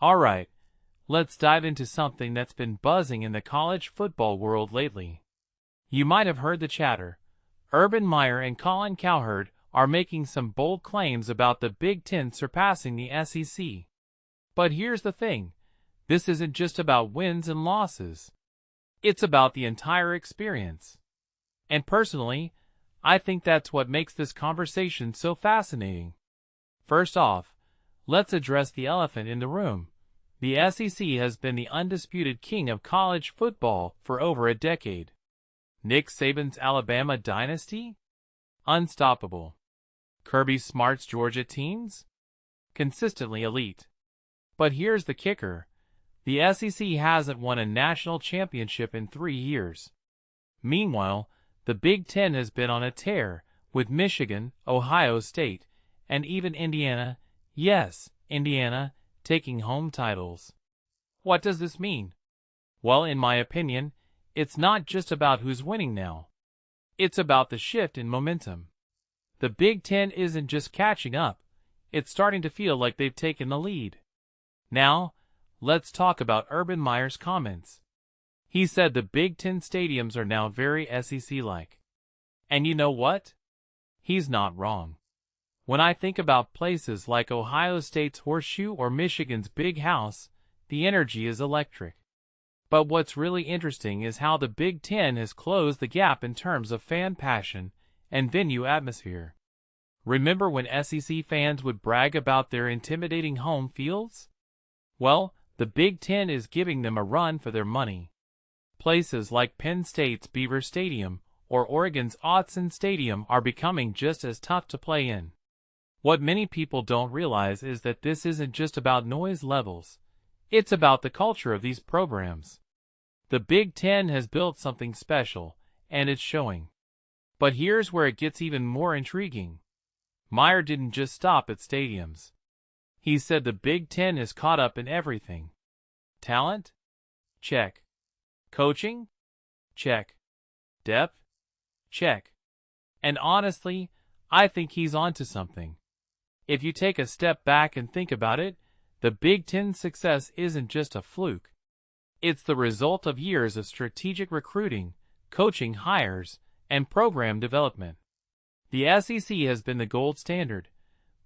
Alright, let's dive into something that's been buzzing in the college football world lately. You might have heard the chatter. Urban Meyer and Colin Cowherd are making some bold claims about the Big Ten surpassing the SEC. But here's the thing, this isn't just about wins and losses. It's about the entire experience. And personally, I think that's what makes this conversation so fascinating. First off, let's address the elephant in the room. The SEC has been the undisputed king of college football for over a decade. Nick Saban's Alabama dynasty? Unstoppable. Kirby Smart's Georgia teams? Consistently elite. But here's the kicker. The SEC hasn't won a national championship in 3 years. Meanwhile, the Big Ten has been on a tear, with Michigan, Ohio State, and even Indiana, yes, Indiana, taking home titles. What does this mean? Well, in my opinion, it's not just about who's winning now. It's about the shift in momentum. The Big Ten isn't just catching up, it's starting to feel like they've taken the lead. Now, let's talk about Urban Meyer's comments. He said the Big Ten stadiums are now very SEC-like. And you know what? He's not wrong. When I think about places like Ohio State's Horseshoe or Michigan's Big House, the energy is electric. But what's really interesting is how the Big Ten has closed the gap in terms of fan passion and venue atmosphere. Remember when SEC fans would brag about their intimidating home fields? Well, the Big Ten is giving them a run for their money. Places like Penn State's Beaver Stadium or Oregon's Autzen Stadium are becoming just as tough to play in. What many people don't realize is that this isn't just about noise levels. It's about the culture of these programs. The Big Ten has built something special, and it's showing. But here's where it gets even more intriguing. Meyer didn't just stop at stadiums. He said the Big Ten is caught up in everything. Talent? Check. Coaching? Check. Depth? Check. And honestly, I think he's onto something. If you take a step back and think about it, the Big Ten's success isn't just a fluke. It's the result of years of strategic recruiting, coaching hires, and program development. The SEC has been the gold standard,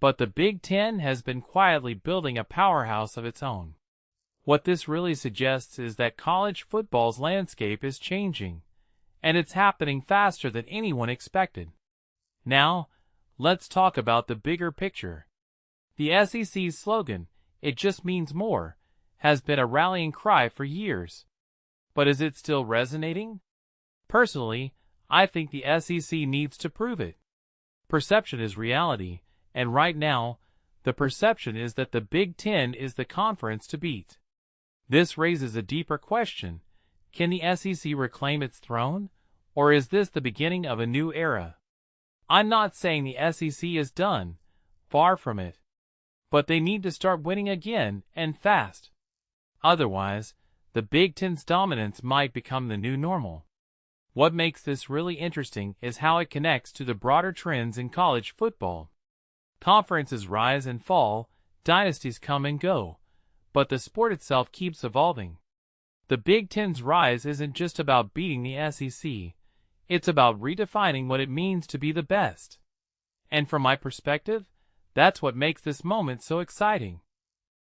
but the Big Ten has been quietly building a powerhouse of its own. What this really suggests is that college football's landscape is changing, and it's happening faster than anyone expected. Now, let's talk about the bigger picture. The SEC's slogan, "It just means more," has been a rallying cry for years. But is it still resonating? Personally, I think the SEC needs to prove it. Perception is reality, and right now, the perception is that the Big Ten is the conference to beat. This raises a deeper question. Can the SEC reclaim its throne, or is this the beginning of a new era? I'm not saying the SEC is done, far from it. But they need to start winning again, and fast. Otherwise, the Big Ten's dominance might become the new normal. What makes this really interesting is how it connects to the broader trends in college football. Conferences rise and fall, dynasties come and go, but the sport itself keeps evolving. The Big Ten's rise isn't just about beating the SEC. It's about redefining what it means to be the best. And from my perspective, that's what makes this moment so exciting.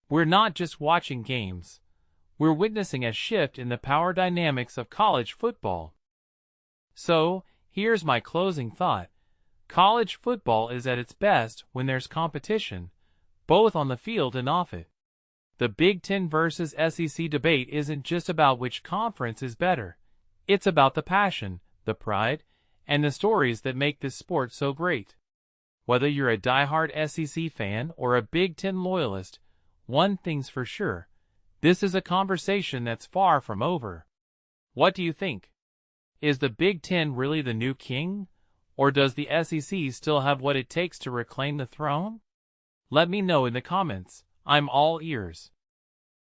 We're not just watching games. We're witnessing a shift in the power dynamics of college football. So, here's my closing thought. College football is at its best when there's competition, both on the field and off it. The Big Ten versus SEC debate isn't just about which conference is better. It's about the passion, the pride, and the stories that make this sport so great. Whether you're a diehard SEC fan or a Big Ten loyalist, one thing's for sure. This is a conversation that's far from over. What do you think? Is the Big Ten really the new king? Or does the SEC still have what it takes to reclaim the throne? Let me know in the comments. I'm all ears.